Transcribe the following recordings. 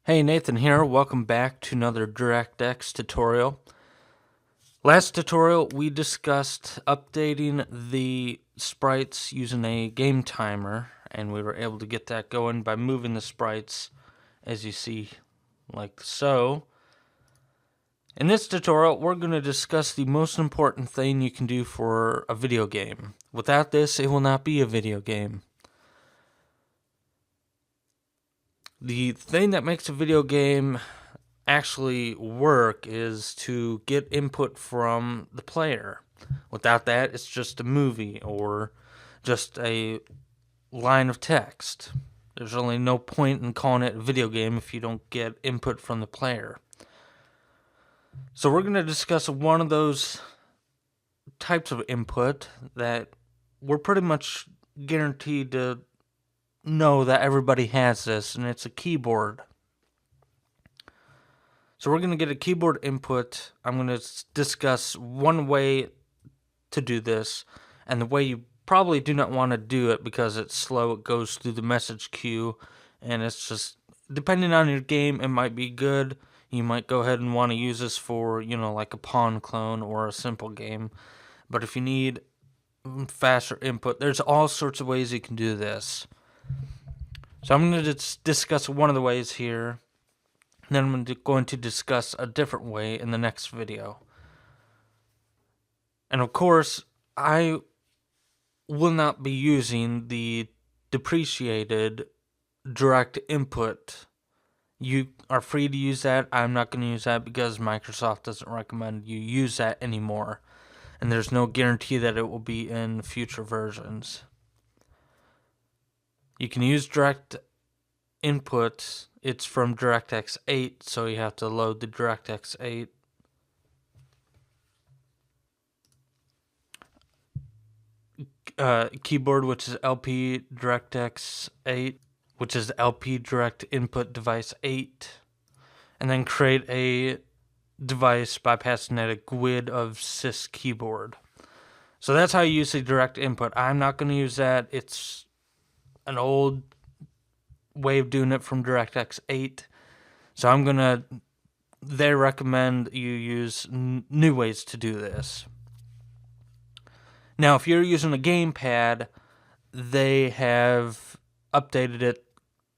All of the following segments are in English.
Hey, Nathan here. Welcome back to another DirectX tutorial. Last tutorial we discussed updating the sprites using a game timer, and we were able to get that going by moving the sprites as you see like so. In this tutorial we're going to discuss the most important thing you can do for a video game. Without this, it will not be a video game. The thing that makes a video game actually work is to get input from the player. Without that, it's just a movie or just a line of text. There's really no point in calling it a video game if you don't get input from the player. So we're going to discuss one of those types of input that we're pretty much guaranteed to know that everybody has this, and it's a keyboard. So we're going to get a keyboard input. I'm going to discuss one way to do this, and the way you probably do not want to do it because it's slow. It goes through the message queue, and it's just, depending on your game, it might be good. You might go ahead and want to use this for, like a pawn clone or a simple game. But if you need faster input, there's all sorts of ways you can do this. So I'm going to discuss one of the ways here. And then I'm going to discuss a different way in the next video. And of course, I will not be using the depreciated direct input. You are free to use that. I'm not going to use that because Microsoft doesn't recommend you use that anymore. And there's no guarantee that it will be in future versions. You can use direct input. It's from DirectX 8, so you have to load the DirectX 8. Keyboard, which is LP DirectX 8, which is LP Direct Input Device 8. And then create a device by passing at a GUID of sys keyboard. So that's how you use the direct input. I'm not going to use that. It's an old way of doing it from DirectX 8. So they recommend you use new ways to do this. Now, if you're using a gamepad, they have updated it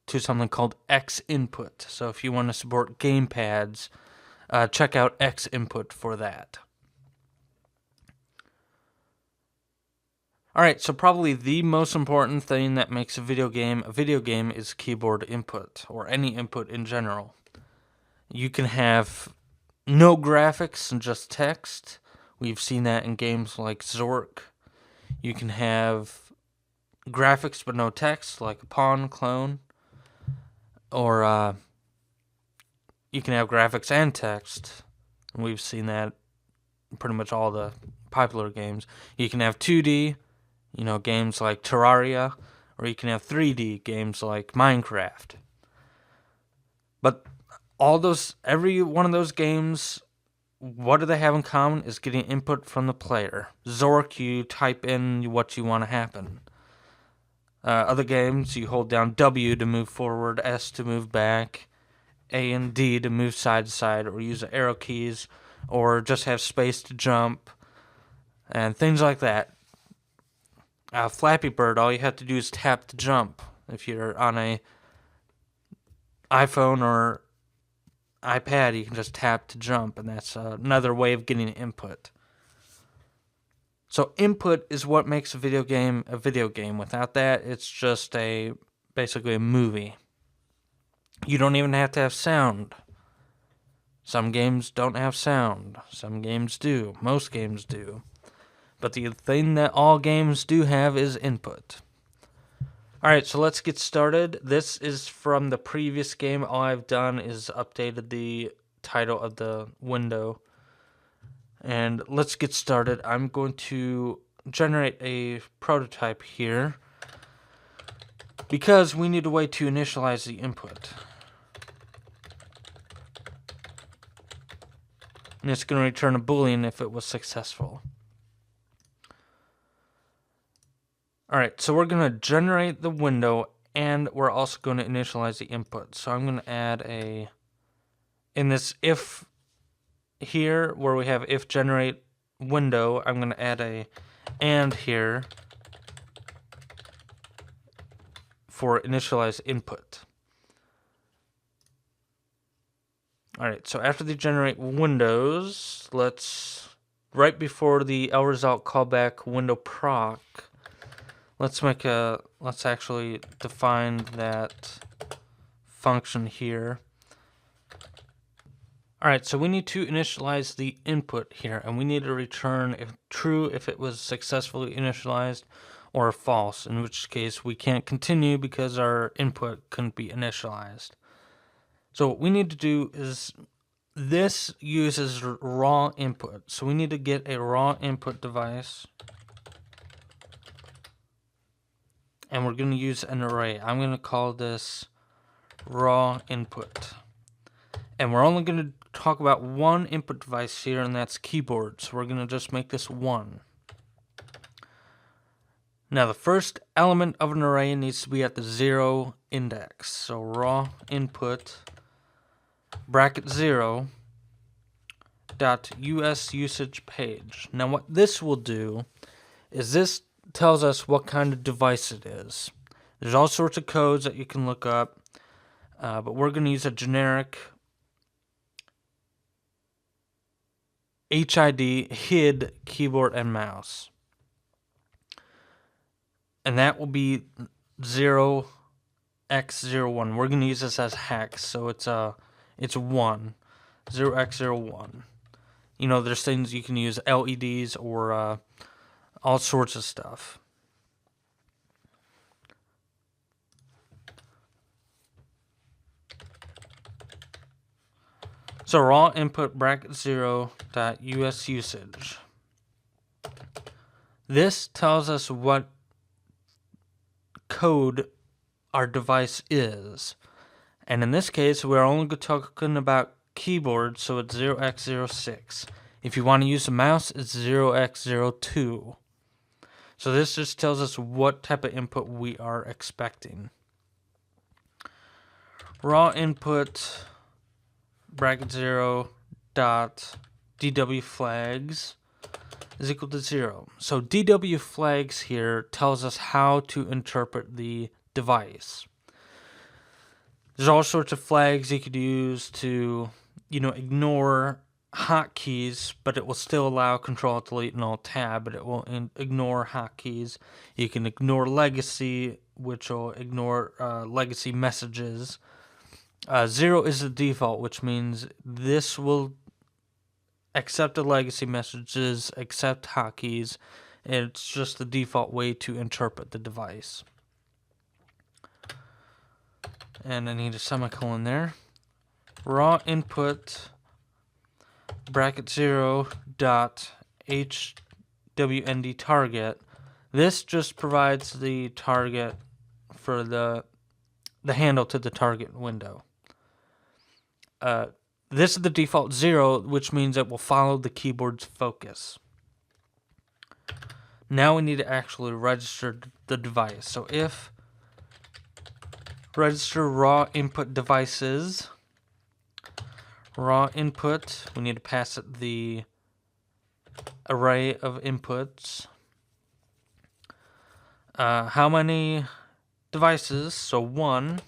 to something called X input. So if you want to support gamepads, check out X input for that. Alright, so probably the most important thing that makes a video game is keyboard input, or any input in general. You can have no graphics and just text. We've seen that in games like Zork. You can have graphics but no text, like a pawn clone. Or you can have graphics and text. And we've seen that in pretty much all the popular games. You can have 2D, games like Terraria, or you can have 3D games like Minecraft. But every one of those games, what do they have in common is getting input from the player. Zork, you type in what you want to happen. Other games, you hold down W to move forward, S to move back, A and D to move side to side, or use the arrow keys, or just have space to jump, and things like that. Flappy Bird, all you have to do is tap to jump. If you're on a iPhone or iPad, you can just tap to jump, and that's another way of getting input. So input is what makes a video game a video game. Without that, it's just basically a movie. You don't even have to have sound. Some games don't have sound. Some games do. Most games do. But the thing that all games do have is input. Alright, so let's get started. This is from the previous game. All I've done is updated the title of the window. And let's get started. I'm going to generate a prototype here because we need a way to initialize the input. And it's going to return a Boolean if it was successful. Alright, so we're going to generate the window and we're also going to initialize the input. So I'm going to add a, in this if here where we have if generate window, I'm going to add a and here for initialize input. Alright, so after the generate windows, let's, right before the lresult callback window proc, let's actually define that function here. Alright, so we need to initialize the input here, and we need to return if true if it was successfully initialized, or false, in which case we can't continue because our input couldn't be initialized. So what we need to do is, this uses raw input, so we need to get a raw input device, and we're going to use an array. I'm going to call this raw input, and we're only going to talk about one input device here, and that's keyboard, so we're going to just make this 1. Now the first element of an array needs to be at the 0 index, so raw input bracket 0 dot US usage page. Now what this will do is this tells us what kind of device it is. There's all sorts of codes that you can look up, but we're going to use a generic HID keyboard and mouse, and that will be 0x01. We're going to use this as hex, so it's 1, 0x01. You know, there's things you can use, LEDs or all sorts of stuff. So raw input bracket 0 dot US usage. This tells us what code our device is, and in this case we're only talking about keyboard, so it's 0x06. If you want to use a mouse, it's 0x02. So this just tells us what type of input we are expecting. Raw input bracket 0 dot DW flags is equal to 0. So DW flags here tells us how to interpret the device. There's all sorts of flags you could use to, ignore hotkeys, but it will still allow Control, Delete, and Alt Tab, but it will ignore hotkeys. You can ignore legacy, which will ignore legacy messages. 0 is the default, which means this will accept the legacy messages, accept hotkeys. It's just the default way to interpret the device. And I need a semicolon there. Raw input bracket 0 dot HWND target. This just provides the target for the handle to the target window. This is the default 0, which means it will follow the keyboard's focus. Now we need to actually register the device. So if register raw input devices, raw input, we need to pass it the array of inputs. How many devices? So 1,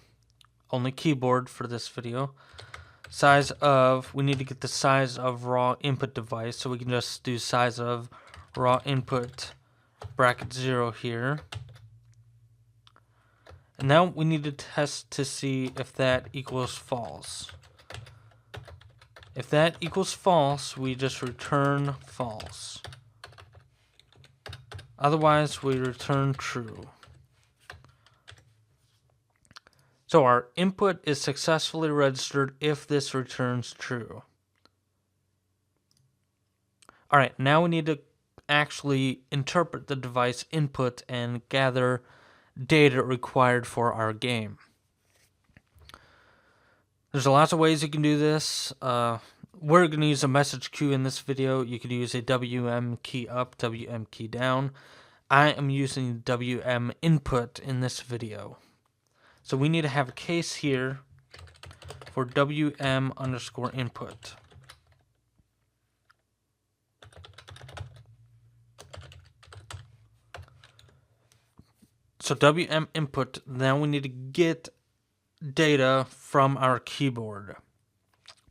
only keyboard for this video. Size of, we need to get the size of raw input device, so we can just do size of raw input bracket 0 here. And now we need to test to see if that equals false. If that equals false, we just return false. Otherwise, we return true. So our input is successfully registered if this returns true. Alright, now we need to actually interpret the device input and gather data required for our game. There's lots of ways you can do this. We're going to use a message queue in this video. You could use a WM key up, WM key down. I am using WM input in this video. So we need to have a case here for WM underscore input. So WM input, now we need to get data from our keyboard.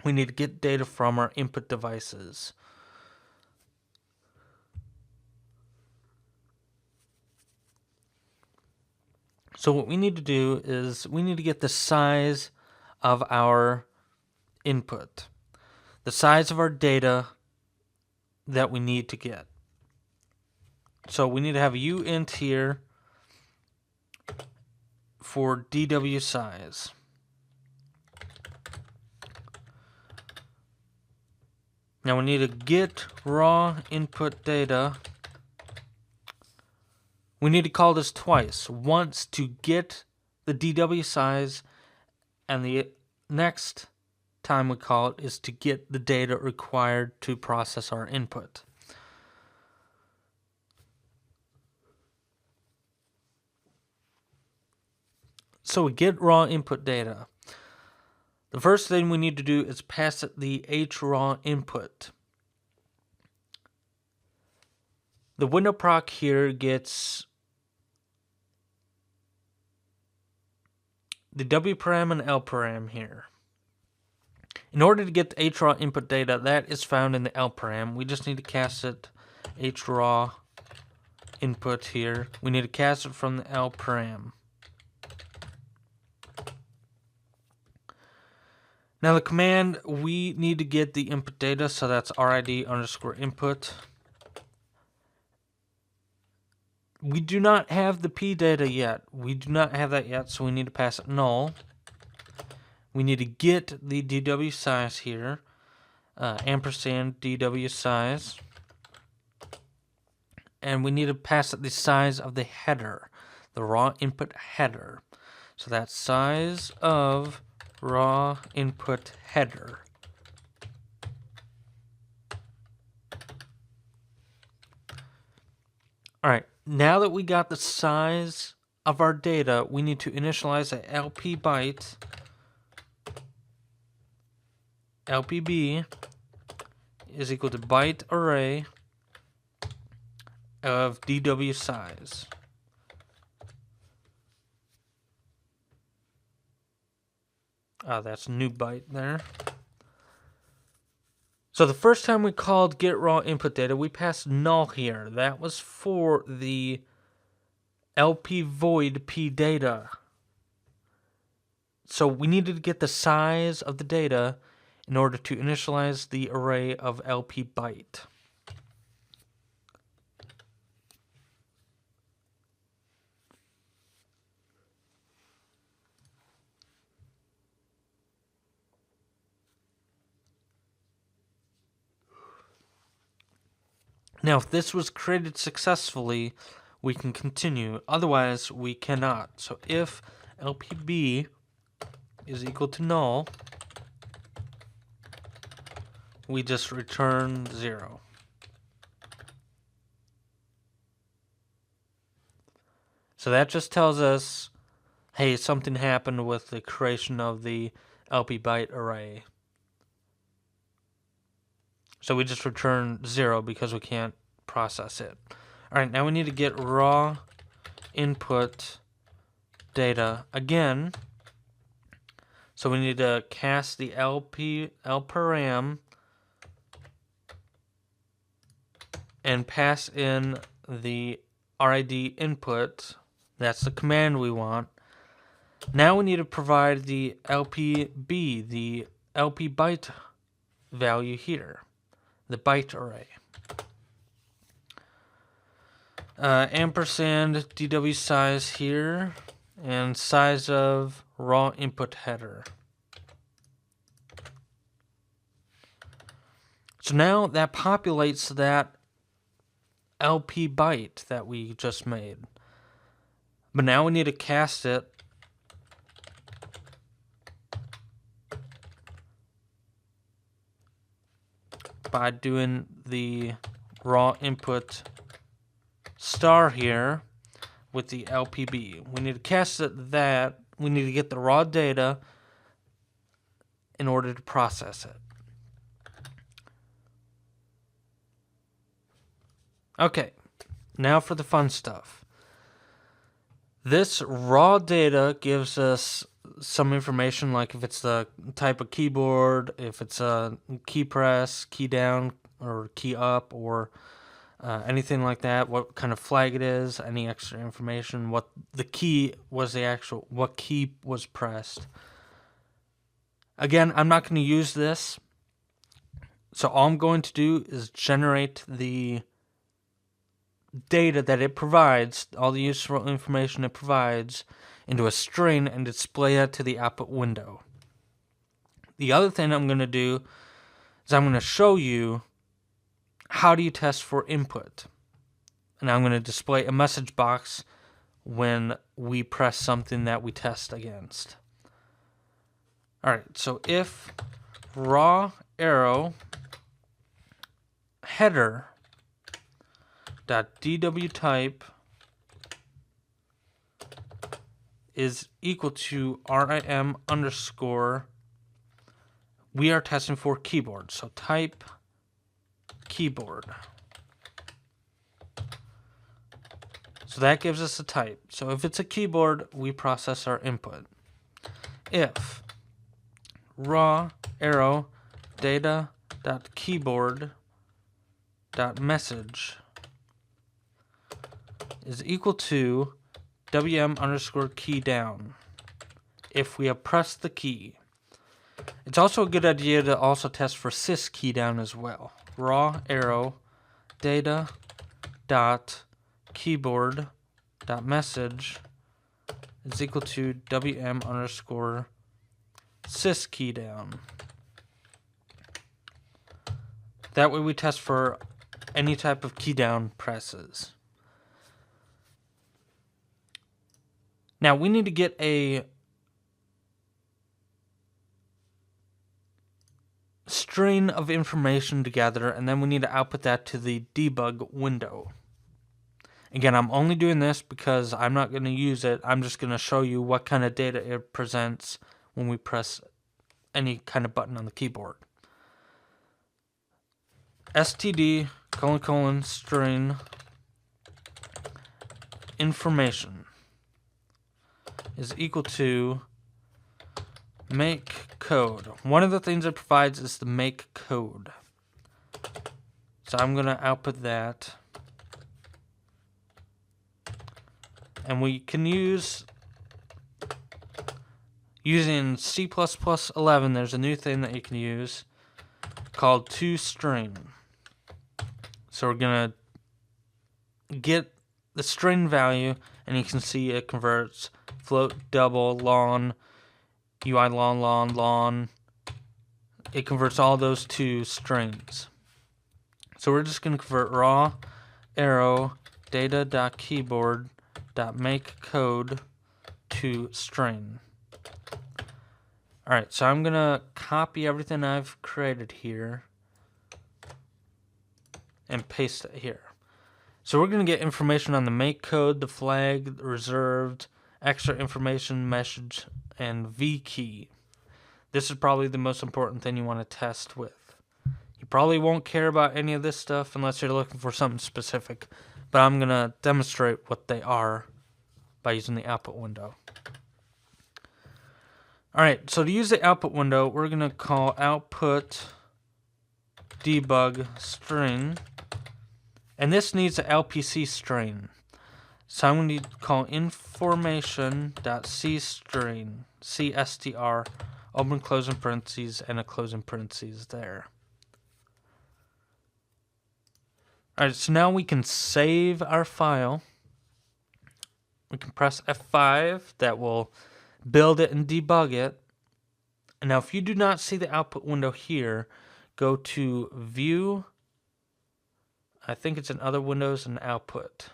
We need to get data from our input devices. So what we need to do is we need to get the size of our input, the size of our data that we need to get. So we need to have a uint here for DW size. Now we need to get raw input data. We need to call this twice. Once to get the DW size, and the next time we call it is to get the data required to process our input. So we get raw input data. The first thing we need to do is pass it the hraw input. The window proc here gets the W param and L param here. In order to get the hraw input data, that is found in the L param. We just need to cast it hraw input here. We need to cast it from the L param. Now the command, we need to get the input data, so that's RID underscore input. We do not have the P data yet. We do not have that yet, so we need to pass it null. We need to get the DW size here, ampersand DW size. And we need to pass it the size of the header, the raw input header. So that's size of raw input header. All right, now that we got the size of our data, we need to initialize a LP byte. LPB is equal to byte array of DW size. That's a new byte there. So the first time we called get raw input data, we passed null here. That was for the LP void P data. So we needed to get the size of the data in order to initialize the array of LP byte. Now, if this was created successfully, we can continue. Otherwise, we cannot. So if LPB is equal to null, we just return 0. So that just tells us, hey, something happened with the creation of the LP byte array. So we just return 0 because we can't process it. All right, now we need to get raw input data again. So we need to cast the L param and pass in the RID input. That's the command we want. Now we need to provide the LPB, the LP byte value here, the byte array. Ampersand DW size here, and size of raw input header. So now that populates that LP byte that we just made. But now we need to cast it by doing the raw input star here with the LPB. We need to cast it that we need to get the raw data in order to process it. Okay, now for the fun stuff. This raw data gives us some information, like if it's the type of keyboard, if it's a key press, key down, or key up, or anything like that, what kind of flag it is, any extra information, what the key was, what key was pressed. Again, I'm not going to use this, so all I'm going to do is generate the data that it provides, all the useful information it provides, into a string and display it to the output window. The other thing I'm going to do is I'm going to show you how do you test for input. And I'm going to display a message box when we press something that we test against. Alright, so if raw arrow header .dw type is equal to rim underscore, we are testing for keyboard, so type keyboard. So that gives us a type. So if it's a keyboard, we process our input. If raw arrow data .keyboard .message is equal to wm underscore key down, if we have pressed the key. It's also a good idea to also test for sys key down as well. Raw arrow data dot keyboard dot message is equal to wm underscore sys key down. That way we test for any type of key down presses. Now we need to get a string of information together, and then we need to output that to the debug window. Again, I'm only doing this because I'm not going to use it. I'm just going to show you what kind of data it presents when we press any kind of button on the keyboard. std : string information is equal to make code. One of the things it provides is the make code. So I'm going to output that. And we can use, using C++11, there's a new thing that you can use called toString. So we're going to get the string value, and you can see it converts float, double, long, UI long. It converts all those to strings. So we're just going to convert raw arrow data.keyboard.make code to string. Alright, so I'm going to copy everything I've created here and paste it here. So we're going to get information on the make code, the flag, the reserved, extra information, message, and V key. This is probably the most important thing you want to test with. You probably won't care about any of this stuff unless you're looking for something specific, but I'm going to demonstrate what they are by using the output window. Alright, so to use the output window, we're going to call output debug string, and this needs an LPC string. So I'm going to call information.cstring, CSTR, open closing parentheses, and a closing parentheses there. Alright, so now we can save our file. We can press F5, that will build it and debug it. And now if you do not see the output window here, go to View, I think it's in Other Windows, and Output.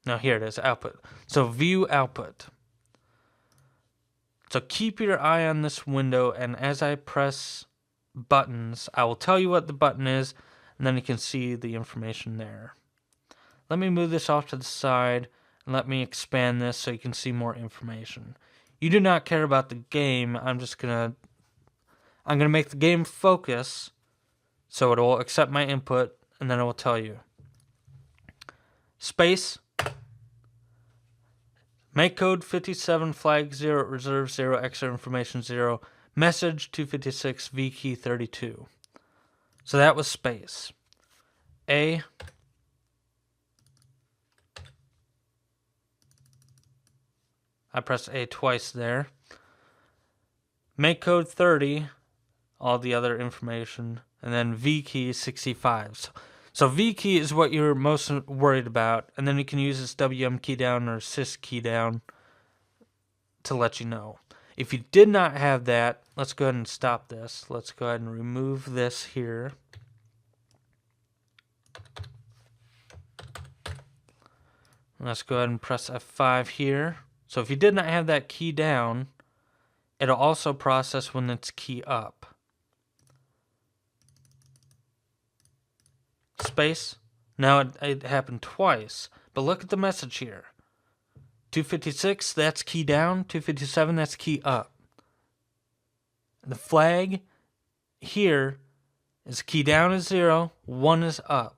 Now here it is, Output. So View Output. So keep your eye on this window, and as I press buttons, I will tell you what the button is, and then you can see the information there. Let me move this off to the side. And let me expand this so you can see more information. You do not care about the game. I'm gonna make the game focus so it will accept my input, and then it will tell you. Space. Make code 57 flag 0 reserve 0 extra information 0 message 256 v key 32. So that was space. A. I pressed A twice there. Make code 30, all the other information, and then V key 65. So V key is what you're most worried about, and then you can use this WM key down or sys key down to let you know. If you did not have that, let's go ahead and stop this. Let's go ahead and remove this here. Let's go ahead and press F5 here. So if you did not have that key down, it'll also process when it's key up. Space. Now it happened twice, but look at the message here. 256, that's key down. 257, that's key up. The flag here is key down is 0, 1 is up.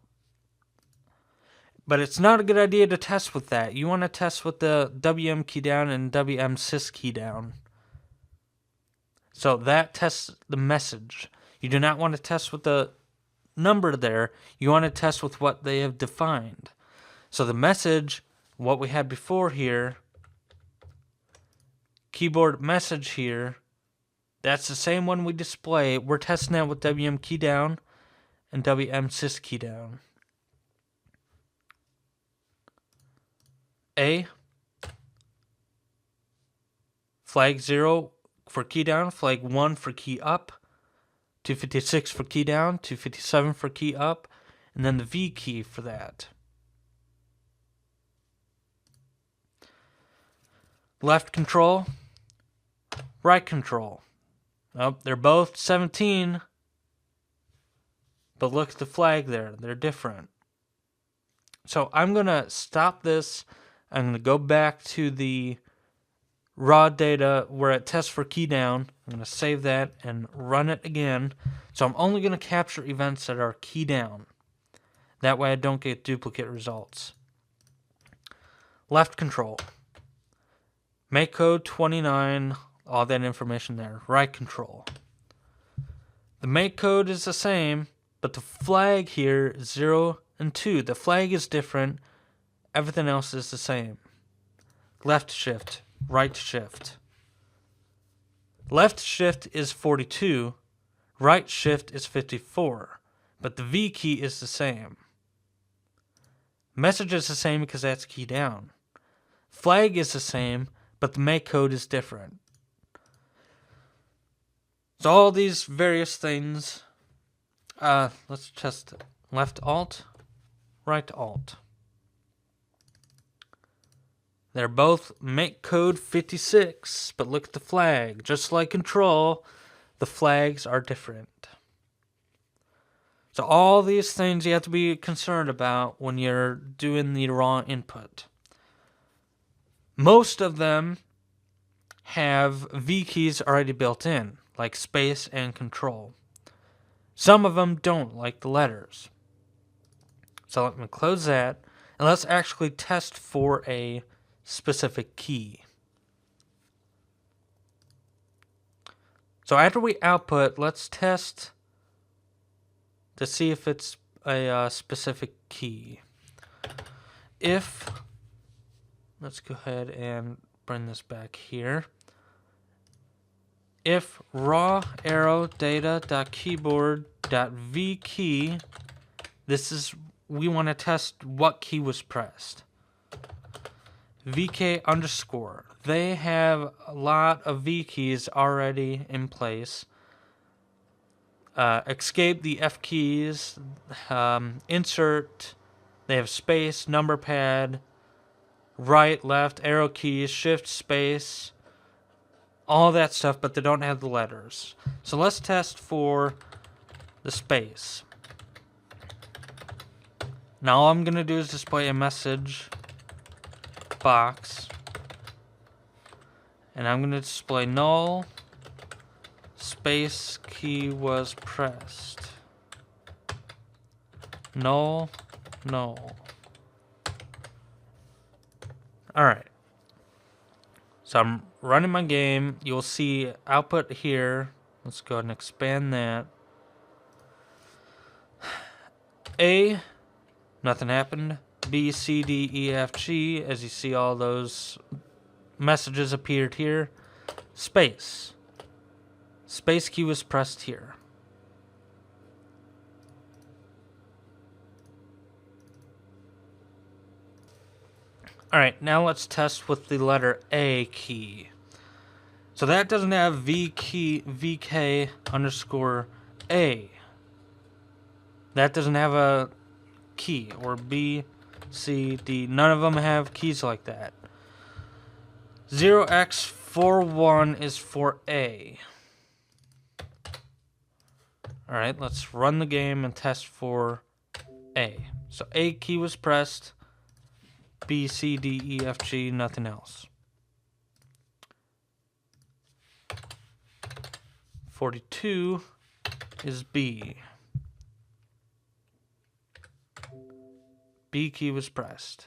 But it's not a good idea to test with that. You want to test with the WM key down and WM sys key down. So that tests the message. You do not want to test with the number there. You want to test with what they have defined. So the message, what we had before here, keyboard message here, that's the same one we display. We're testing that with WM key down and WM sys key down. A. Flag 0 for key down, flag 1 for key up, 256 for key down, 257 for key up, and then the V key for that. Left control, right control. Oh, they're both 17, but look at the flag there. They're different. So I'm going to stop this. I'm going to go back to the raw data where it tests for key down. I'm going to save that and run it again. So I'm only going to capture events that are key down. That way I don't get duplicate results. Left control. Make code 29, all that information there. Right control. The make code is the same, but the flag here is 0 and 2. The flag is different. Everything else is the same. Left shift, right shift. Left shift is 42. Right shift is 54. But the V key is the same. Message is the same because that's key down. Flag is the same, but the make code is different. So all these various things. Let's test it. Left alt, right alt. They're both make code 56, but look at the flag. Just like control, the flags are different. So all these things you have to be concerned about when you're doing the raw input. Most of them have V keys already built in, like space and control. Some of them don't, like the letters. So let me close that, and let's actually test for a specific key. So after we output, let's test to see if it's a specific key. If, let's go ahead and bring this back here. If raw arrow data.keyboard.vkey, this is, we want to test what key was pressed. VK underscore. They have a lot of V keys already in place. Escape the F keys. Insert. They have space, number pad, right, left, arrow keys, shift, space, all that stuff, but they don't have the letters. So let's test for the space. Now all I'm going to do is display a message. box. And I'm going to display null, space key was pressed. Null, null. Alright. So I'm running my game. You'll see output here. Let's go ahead and expand that. A, nothing happened. B, C, D, E, F, G. As you see, all those messages appeared here. Space. Space key was pressed here. Alright, now let's test with the letter A key. So that doesn't have VK underscore A. That doesn't have a key. Or B, C, D. None of them have keys like that. 0x41 is for A. Alright, let's run the game and test for A. So A key was pressed. B, C, D, E, F, G, nothing else. 42 is B. B key was pressed.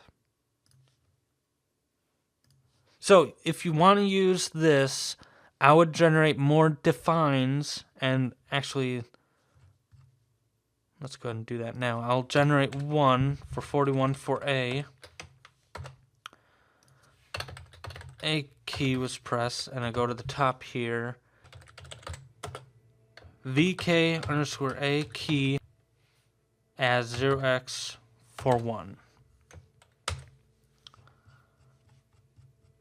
So if you want to use this, I would generate more defines, and actually, let's go ahead and do that now. I'll generate 1 for 41 for A. A key was pressed, and I go to the top here. VK underscore A key as 0x41.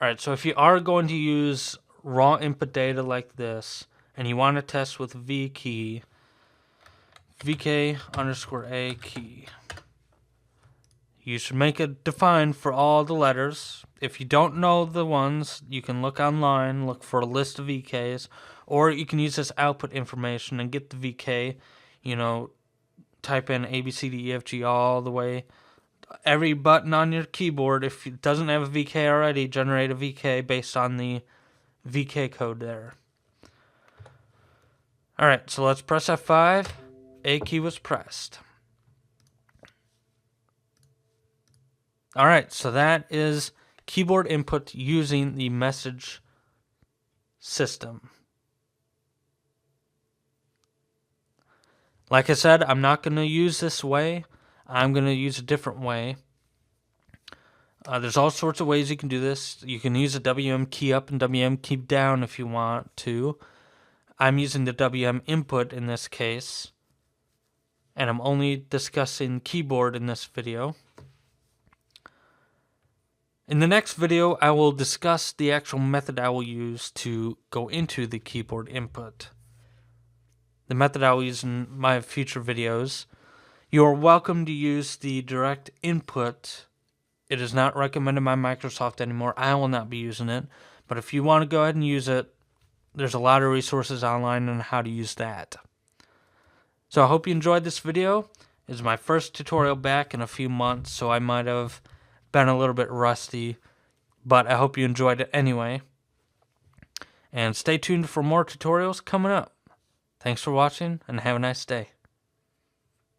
Alright, so if you are going to use raw input data like this, and you want to test with V key, VK underscore A key. You should make it defined for all the letters. If you don't know the ones, you can look online, look for a list of VKs, or you can use this output information and get the VK, you know, type in A, B, C, D, E, F, G all the way. Every button on your keyboard, if it doesn't have a VK already, generate a VK based on the VK code there. Alright, so let's press F5. A key was pressed. Alright, so that is keyboard input using the message system. Like I said, I'm not going to use this way. I'm going to use a different way. There's all sorts of ways you can do this. You can use a WM key up and WM key down if you want to. I'm using the WM input in this case. And I'm only discussing keyboard in this video. In the next video, I will discuss the actual method I will use to go into the keyboard input. The method I will use in my future videos. You are welcome to use the direct input. It is not recommended by Microsoft anymore. I will not be using it. But if you want to go ahead and use it, there's a lot of resources online on how to use that. So I hope you enjoyed this video. It's my first tutorial back in a few months, so I might have been a little bit rusty, but I hope you enjoyed it anyway. And stay tuned for more tutorials coming up. Thanks for watching, and have a nice day.